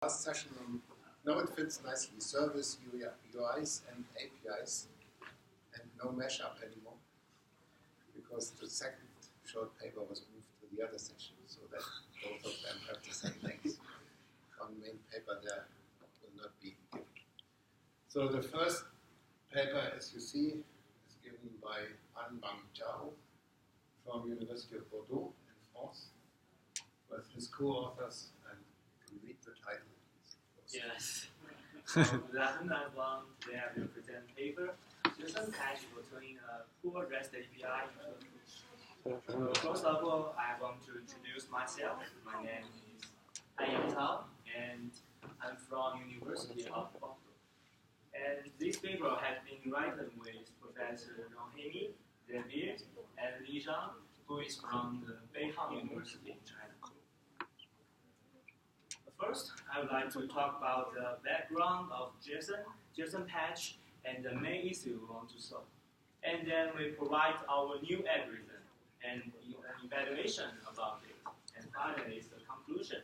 last session on, now it fits nicely, service, UIs and APIs, and no mashup anymore, because the second short paper was moved to the other section, so that both of them have the same length. On the main paper there will not be given. So the first paper, as you see, is given by Anbang Chao from University of Bordeaux in France, with his co-authors, and you can read the title. Yes. Good afternoon, everyone. Today I will present a paper, JSON Patch for turning a poor REST API into a push. So first of all, I want to introduce myself. My name is Ayang Tao, and I'm from University of Bordeaux. And this paper has been written with Professor Rohini, David, and Li Zhang, who is from the Beihang University in China. First, I would like to talk about the background of JSON Patch, and the main issue we want to solve. And then we provide our new algorithm and an evaluation about it. And finally, is the conclusion.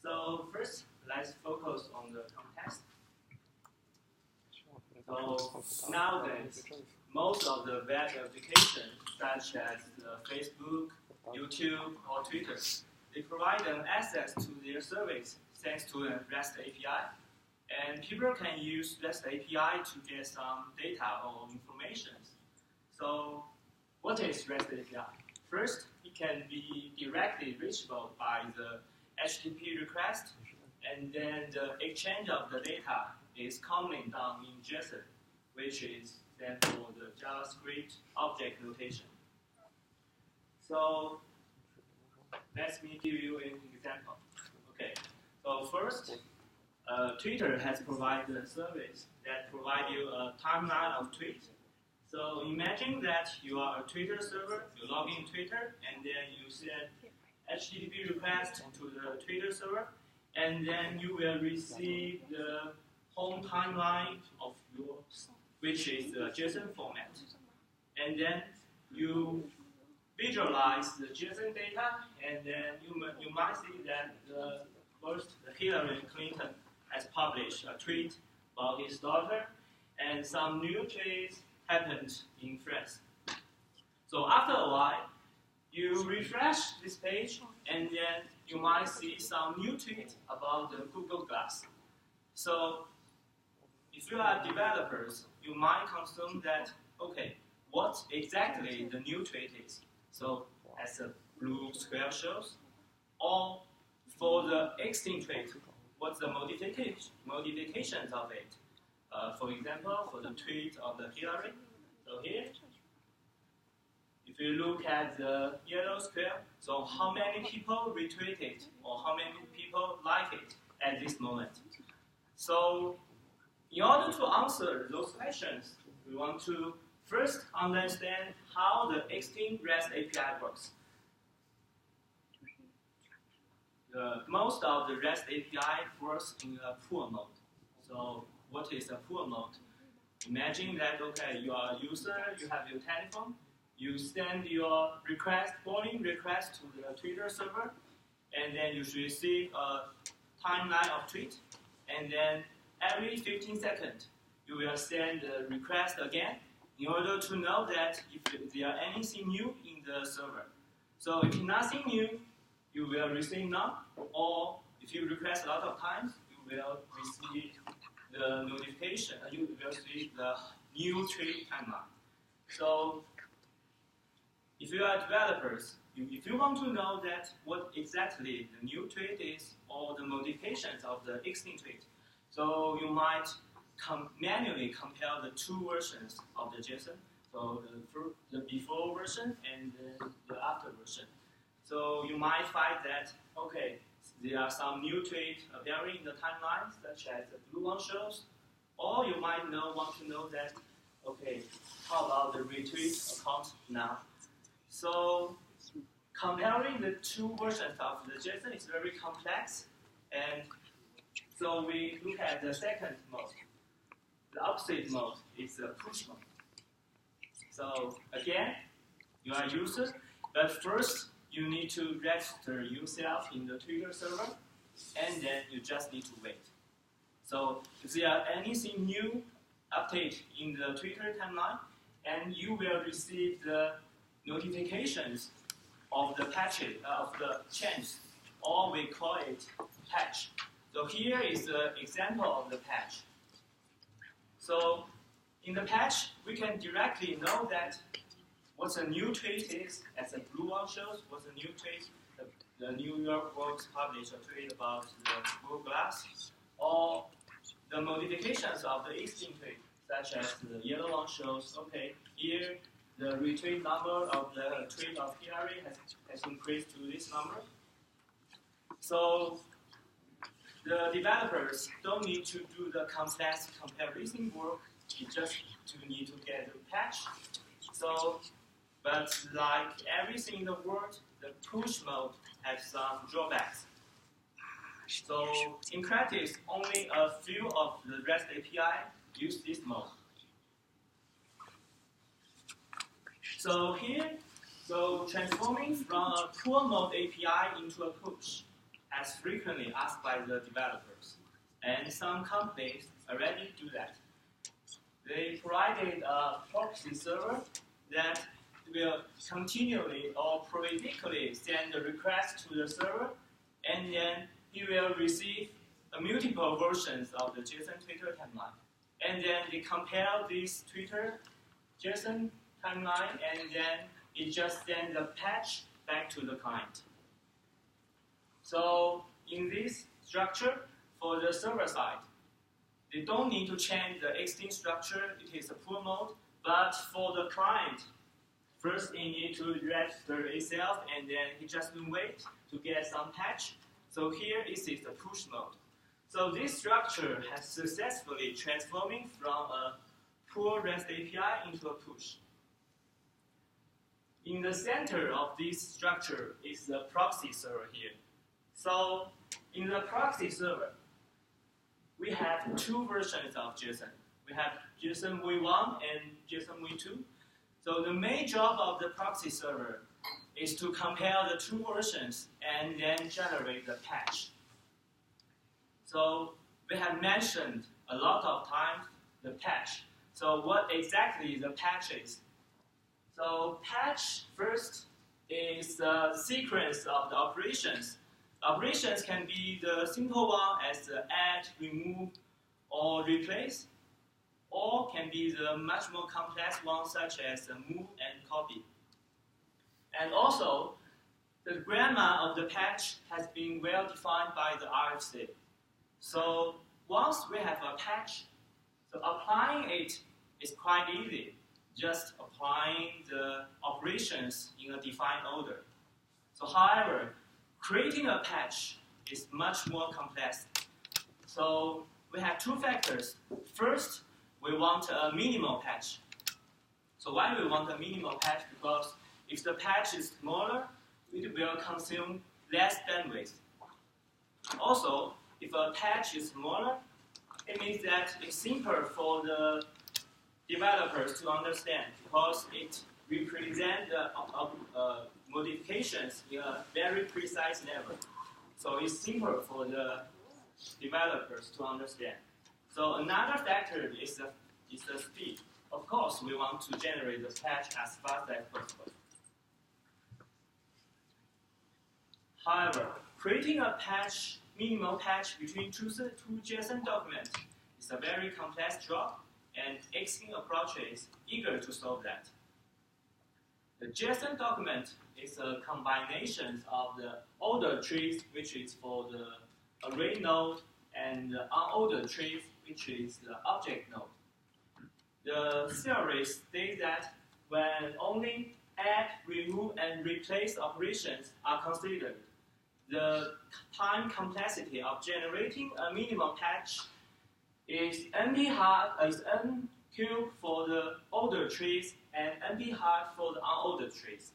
So first, let's focus on the context. So nowadays, most of the web applications, such as Facebook, YouTube, or Twitter, they provide them access to their service thanks to a REST API. And people can use REST API to get some data or information. So what is REST API? First, it can be directly reachable by the HTTP request, and then the exchange of the data is commonly done in JSON, which is then for the JavaScript object notation. So let me give you an example. Okay, so first, Twitter has provided a service that provides you a timeline of tweets. So imagine that you are a Twitter server, you log in Twitter, and then you send HTTP request to the Twitter server, and then you will receive the home timeline of yours, which is the JSON format. And then you visualize the JSON data, and then you might see that first Hillary Clinton has published a tweet about his daughter, and some new tweets happened in France. So after a while, you refresh this page, and then you might see some new tweet about the Google Glass. So if you are developers, you might consume that, okay, what exactly the new tweet is. So as the blue square shows, or for the existing tweet, what's the modifications of it? For example, for the tweet of the Hillary, so here, if you look at the yellow square, so how many people retweet it, or how many people like it at this moment? So in order to answer those questions, we want to first understand how the existing REST API works. Most of the REST API works in a pull mode. So what is a pull mode? Imagine that, okay, you are a user, you have your telephone, you send your polling request to the Twitter server, and then you should receive a timeline of tweet, and then every 15 seconds, you will send the request again in order to know that if there are anything new in the server. So if nothing new, you will receive none, or if you request a lot of times, you will receive the notification, you will see the new tweet timeline. So if you are developers, if you want to know that what exactly the new tweet is, or the modifications of the existing tweet, so you might manually compare the two versions of the JSON, so the before version and the after version. So you might find that, okay, there are some new tweets appearing in the timeline, such as the blue one shows, or you might want to know that, okay, how about the retweet account now? So comparing the two versions of the JSON is very complex, and so we look at the second mode. The opposite mode is the push mode. So again, you are a user, but first you need to register yourself in the Twitter server. and then you just need to wait. So if there are anything new update in the Twitter timeline, and you will receive the notifications of the patches, of the change, or we call it patch. So here is the example of the patch. So in the patch, we can directly know that what a new tweet is, as the blue one shows, what a new tweet. The New York Works published a tweet about the Google Glass, or the modifications of the existing tweet, such as the yellow one shows, okay, here the retweet number of the tweet of Hillary has increased to this number. So the developers don't need to do the complex comparison work, you just need to get the patch. So, but like everything in the world, the push mode has some drawbacks. So in practice, only a few of the REST API use this mode. So here, transforming from a pull mode API into a push, as frequently asked by the developers. And some companies already do that. They provided a proxy server that will continually or periodically send the request to the server, and then he will receive multiple versions of the JSON Twitter timeline. And then they compare this Twitter JSON timeline, and then it just sends a patch back to the client. So in this structure, for the server side, they don't need to change the existing structure. It is a pull mode. But for the client, first he needs to register itself, and then he just wait to get some patch. So here is the push mode. So this structure has successfully transforming from a pull REST API into a push. In the center of this structure is the proxy server here. So in the proxy server, we have two versions of JSON. We have JSON v1 and JSON v2. So the main job of the proxy server is to compare the two versions and then generate the patch. So we have mentioned a lot of times the patch. So what exactly the patch is? So patch first is the sequence of the operations. Operations can be the simple one as the add, remove, or replace, or can be the much more complex one such as the move and copy. And also, the grammar of the patch has been well defined by the RFC. So once we have a patch, so applying it is quite easy, just applying the operations in a defined order. So however, creating a patch is much more complex. So we have two factors. First, we want a minimal patch. So why we want a minimal patch? Because if the patch is smaller, it will consume less bandwidth. Also, if a patch is smaller, it means that it's simpler for the developers to understand because it represents the modifications in a very precise level. So it's simpler for the developers to understand. So another factor is the speed. Of course, we want to generate the patch as fast as possible. However, creating a patch, minimal patch between two JSON documents is a very complex job, and existing approach is eager to solve that. The JSON document is a combination of the ordered trees, which is for the array node, and the unordered trees, which is the object node. The theory states that when only add, remove, and replace operations are considered, the time complexity of generating a minimal patch is NP hard is N cubed for the ordered trees and NP hard for the unordered trees.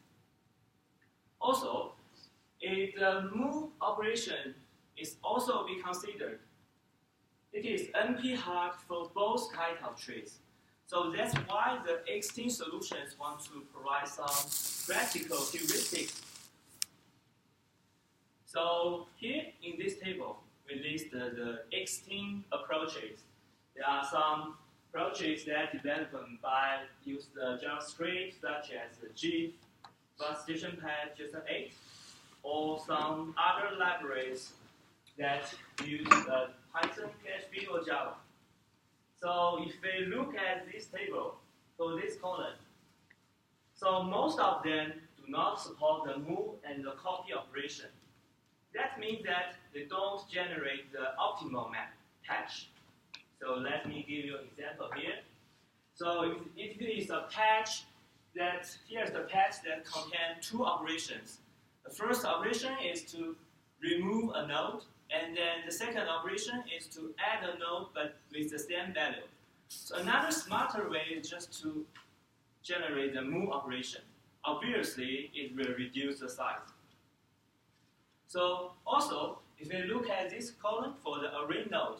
Also, if the move operation is also be considered, it is NP hard for both kinds of trees. So that's why the existing solutions want to provide some practical heuristics. So here in this table, we list the existing approaches. There are some approaches that developed by use the JavaScript, such as the GIF, JSON Patch, JSON 8, or some other libraries that use Python, PHP, or Java. So if we look at this table, for this column, so most of them do not support the move and the copy operation. That means that they don't generate the optimal patch. So let me give you an example here. So if it is a patch here's the patch that contains two operations. The first operation is to remove a node, and then the second operation is to add a node but with the same value. So another smarter way is just to generate the move operation. Obviously, it will reduce the size. So also, if we look at this column for the array node,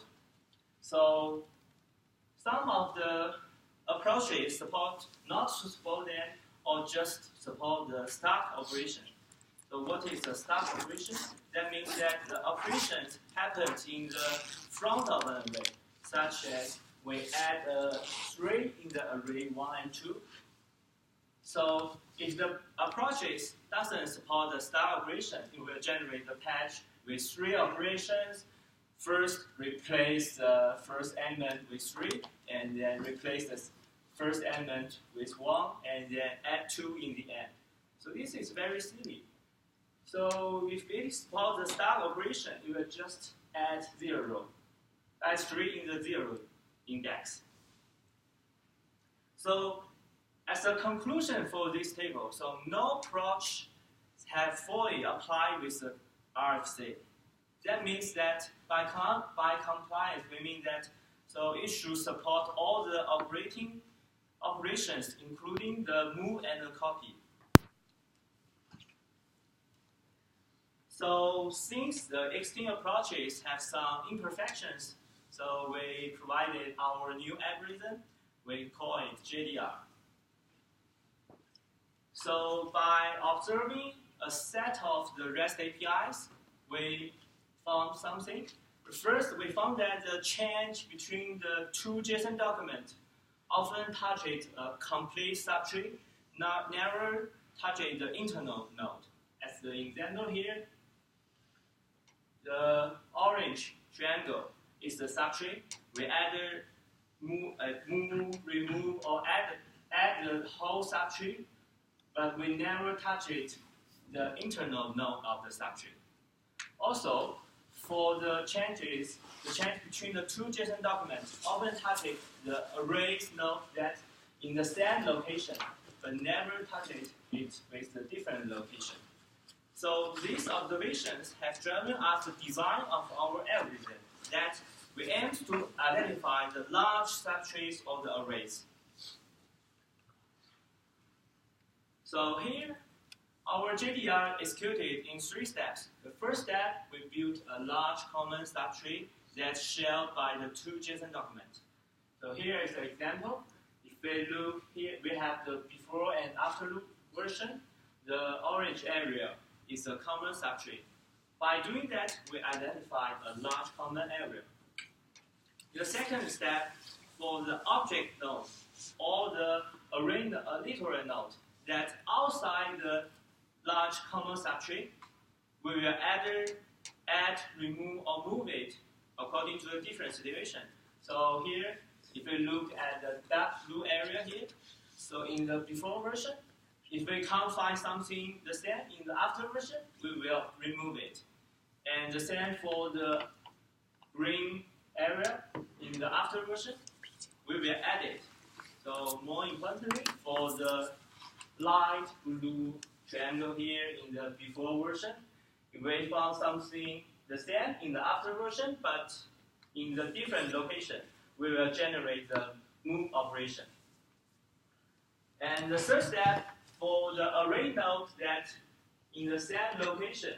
so some of the approaches not to support them or just support the stack operation. So what is the stack operation? That means that the operations happen in the front of an array, such as we add a 3 in the array 1 and 2. So if the approaches doesn't support the stack operation, it will generate the patch with 3 operations. First, replace the first element with 3, and then replace the first element with 1, and then add 2 in the end. So this is very silly. So if it supports the stack operation, it will just add 0. Add 3 in the 0 index. So as a conclusion for this table, so no approach have fully applied with the RFC. That means that by compliance, we mean that so it should support all the operations, including the move and the copy. So since the existing approaches have some imperfections, so we provided our new algorithm. We call it JDR. So by observing a set of the REST APIs, we found something. First, we found that the change between the two JSON documents often touches a complete subtree, never touches the internal node. As the example here, the orange triangle is the subtree. We either move, remove, or add the whole subtree, but we never touch the internal node of the subtree. Also, for the change between the two JSON documents often touches the arrays node that in the same location, but never touches it with a different location. So these observations have driven us the design of our algorithm that we aim to identify the large subtrees of the arrays. So here, our JDR executed in 3 steps. The first step, we built a large common subtree that's shared by the two JSON documents. So here is an example. If we look here, we have the before and after loop version. The orange area is a common subtree. By doing that, we identified a large common area. The second step, for the object node or the array literal node that's outside the large common subtree, we will either add, remove, or move it according to the different situation. So here, if we look at the dark blue area here, so in the before version, if we can't find something the same in the after version, we will remove it. And the same for the green area in the after version, we will add it. So more importantly, for the light blue triangle here in the before version, if we found something the same in the after version, but in the different location, we will generate the move operation. And the third step, for the array node that in the same location,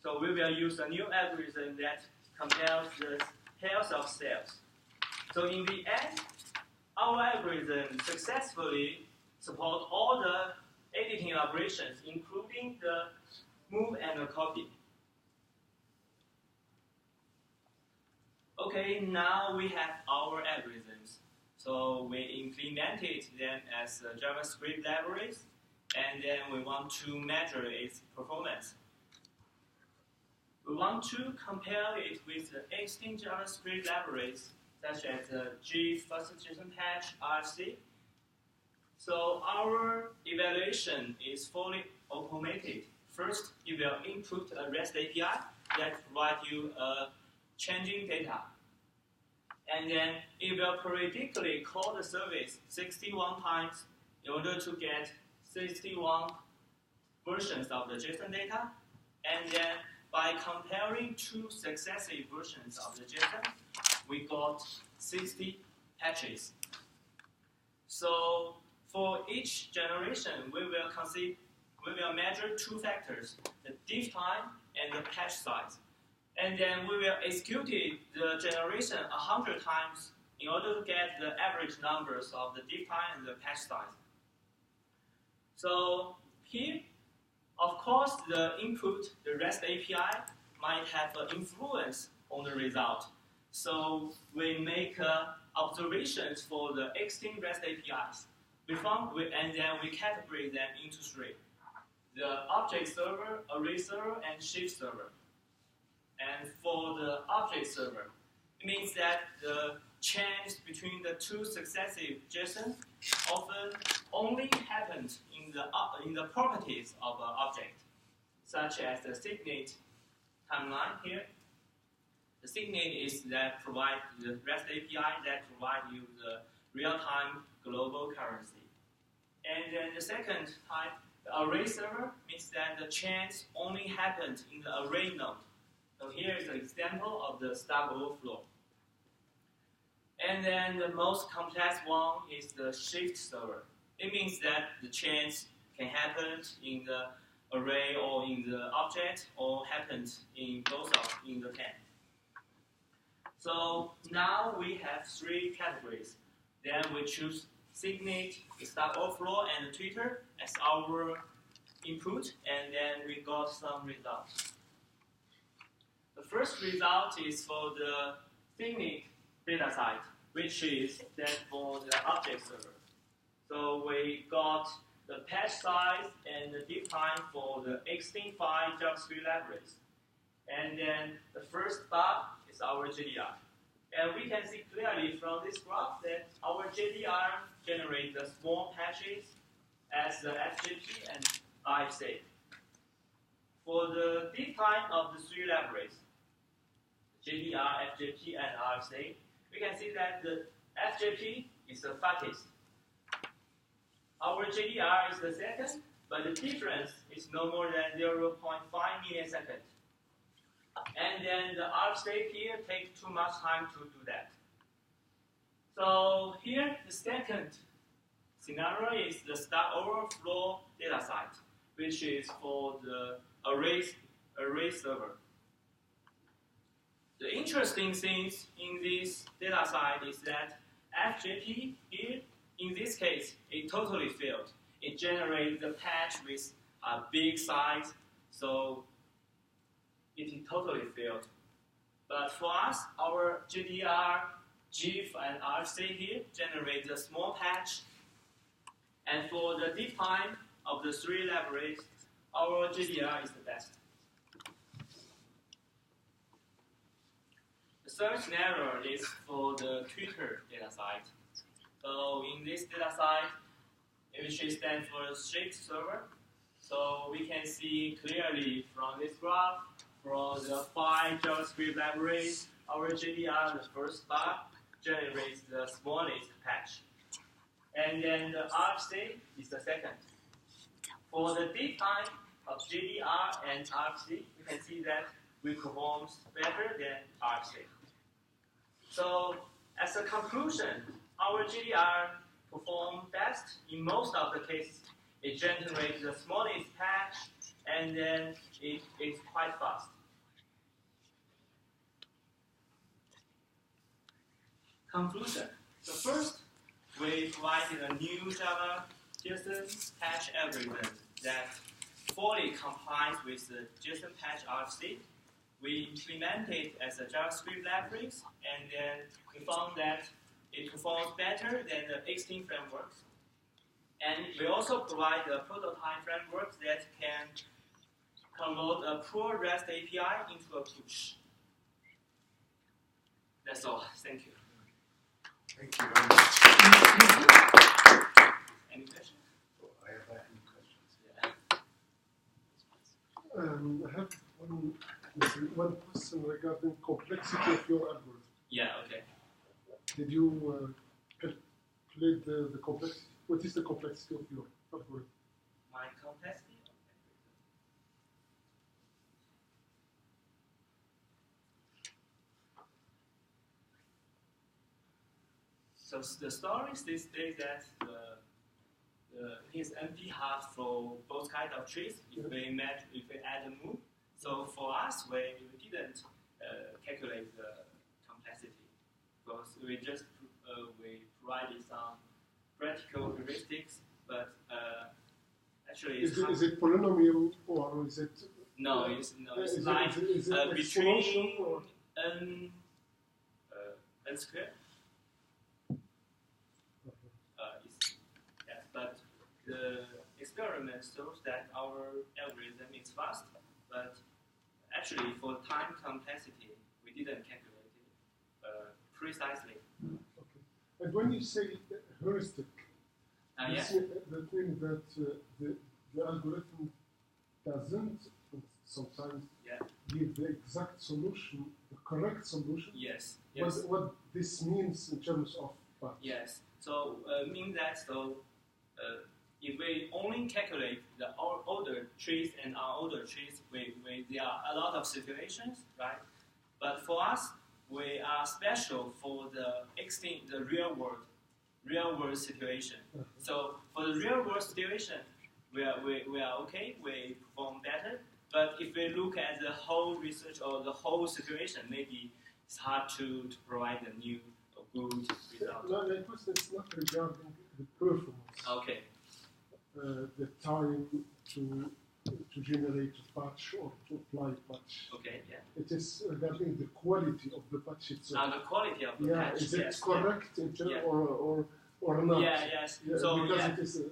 so we will use a new algorithm that compares the pairs of cells. So in the end, our algorithm successfully supports all the editing operations, including the move and the copy. Okay, now we have our algorithms. So we implemented them as JavaScript libraries, and then we want to measure its performance. We want to compare it with the existing JavaScript libraries, such as first JSON Patch, RFC. So our evaluation is fully automated. First, you will input a REST API that provides you changing data. And then it will periodically call the service 61 times in order to get 61 versions of the JSON data. And then by comparing two successive versions of the JSON, we got 60 patches. So for each generation, we will measure two factors, the diff time and the patch size. And then we will execute the generation 100 times in order to get the average numbers of the diff time and the patch size. So here, of course, the input, the REST API, might have an influence on the result. So we make observations for the existing REST APIs. And then we categorize them into three: the object server, array server, and shift server. And for the object server, it means that the change between the two successive JSON often only happens in the properties of an object, such as the signet timeline here. The signet is that provide the REST API that provide you the real-time global currency. And then the second type, the array server, means that the change only happens in the array node. So here is an example of the Stack Overflow. And then the most complex one is the shift server. It means that the change can happen in the array or in the object, or happens in both in the can. So now we have three categories. Then we choose Signet, Stack Overflow, and Twitter as our input, and then we got some results. The first result is for the Signet dataset, which is that for the object server. So we got the patch size and the diff time for the existing 5 JavaScript libraries. And then the first bar is our JDR. And we can see clearly from this graph that our JDR generates the small patches as the FJP and ICSOC. For the diff time of the 3 libraries, JDR, FJP, and ICSOC, we can see that the FJP is the fastest. Our JDR is the second, but the difference is no more than 0.5 milliseconds. And then the ICSOC here takes too much time to do that. So here, the second scenario is the Stack Overflow dataset, which is for the array server. The interesting things in this dataset is that FJP here, in this case, it totally failed. It generated the patch with a big size, so it totally failed. But for us, our JDR, GIF, and RFC here generate a small patch. And for the diff time of the 3 libraries, our JDR is the best. The third scenario is for the Twitter dataset. So in this dataset, which stands for shift server, so we can see clearly from this graph, from the 5 JavaScript libraries, our JDR, the first bar, generates the smallest patch. And then the RFC is the second. For the diff time of JDR and RFC, we can see that we perform better than RFC. So as a conclusion, our JDR performs best in most of the cases. It generates the smallest patch, and then it is quite fast. Conclusion. So first, we provided a new Java JSON Patch algorithm that fully complies with the JSON Patch RFC. we implement it as a JavaScript libraries, and then we found that it performs better than the existing frameworks. And we also provide a prototype framework that can convert a poor REST API into a push. That's all. Thank you. Thank you very much. Any questions? Oh, I have any questions. Yeah. I have one question regarding complexity of your algorithm. Yeah, okay. Did you calculate the complexity? What is the complexity of your algorithm? My complexity? So the story is this day that his NP has for both kinds of trees if we add a move. So for us, we didn't calculate the complexity because we just we provided some practical heuristics, but actually is it polynomial or is it? No, it's like between n squared. But the experiment shows that our algorithm is fast, but actually for time complexity, we didn't calculate it precisely. Okay. And when you say heuristic, that means that the algorithm doesn't sometimes give the exact solution, the correct solution. Yes. What this means in terms of patch. Yes. So mean that if we only calculate the older trees and unolder trees, there are a lot of situations, right? But for us, we are special for the real world situation. So for the real world situation, we are okay. We perform better. But if we look at the whole research or the whole situation, maybe it's hard to provide a new or good result. No, my question is not regarding the performance. Okay. The time to generate a patch or to apply a patch. Okay, yeah. It is regarding the quality of the patch itself. The quality of the patch. Is it correct in terms or not? Yeah, yes. So because it is.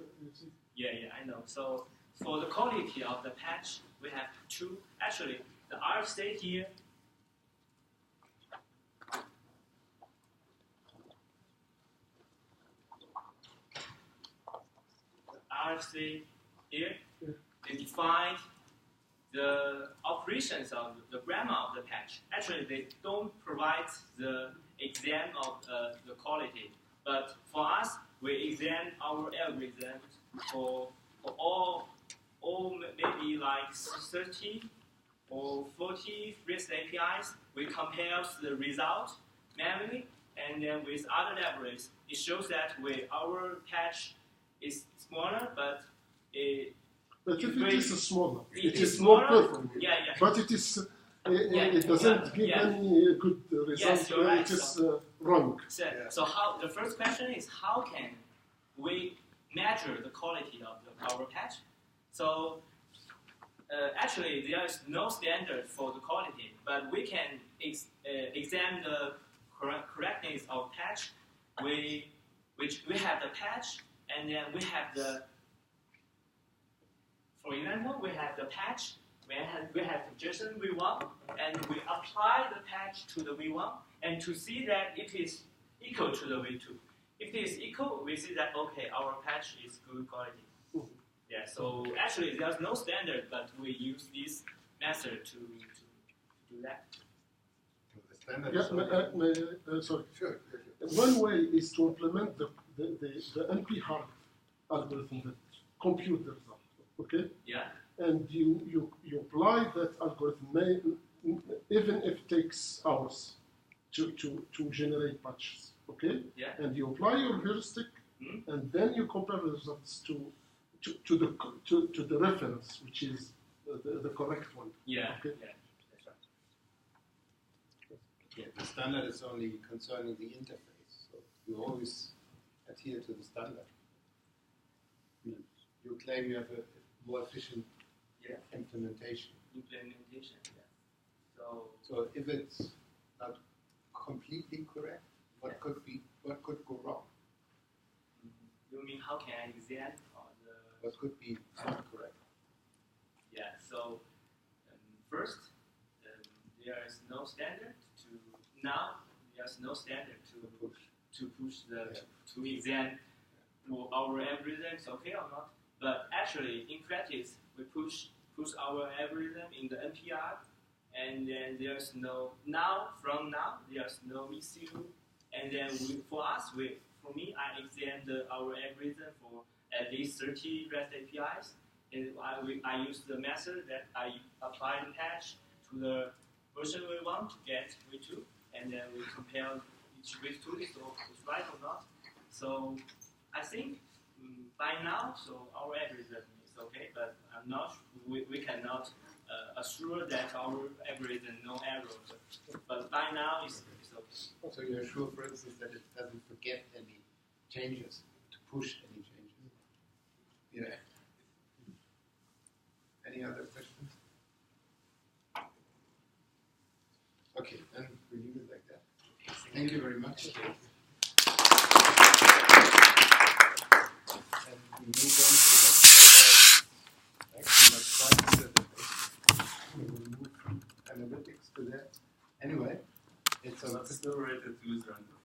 I know. So for the quality of the patch, we have two. Actually, the RFC here. RFC here, they define the operations of the grammar of the patch. Actually, they don't provide the exam of the quality. But for us, we examine our algorithms for all maybe like 30 or 40 REST APIs. We compare the result manually, and then with other libraries, it shows that our patch is smaller, but it is smaller. It is smaller, more performant. But it is. It doesn't give any good results. Yes, you're right. It is wrong. So how the first question is how can we measure the quality of our patch? So actually there is no standard for the quality, but we can examine the correctness of patch. We have the patch. And then we have for example, we have the patch, we have the JSON V1, and we apply the patch to the V1, and to see that it is equal to the V2. If it is equal, we see that, okay, our patch is good quality. Yeah, so actually there's no standard, but we use this method to do that. Sorry. Sure. One way is to implement the NP hard algorithm that compute the result. Okay? Yeah. And you apply that algorithm, even if it takes hours to generate patches. Okay? Yeah. And you apply your heuristic, and then you compare the results to the reference, which is the correct one. Yeah. Okay? Yeah. That's right. Yeah, the standard is only concerning the interface, so you always adhere to the standard. You claim you have a more efficient implementation. Yeah. So if it's not completely correct, what could go wrong? You mean how can I examine what could be not correct? Yeah. So first, there is no standard to push to examine our algorithms okay or not. But actually, in practice, we push our algorithm in the NPR, and then there's from now there's no issue. And then for me, I examined our algorithm for at least 30 REST APIs, and I use the method that I apply the patch to the version we want to get v2, and then we compare each v2 is right or not. So I think by now, so our algorithm is okay, but I'm not. We cannot assure that our algorithm no errors. But by now, it's okay. So you're sure, for instance, that it doesn't forget any changes, to push any changes? Yeah. Any other questions? Okay, then we leave it like that. Thank you very much. And we move on to the next slide. Actually, not quite to the we will move from analytics to that. Anyway, it's a accelerated user interface.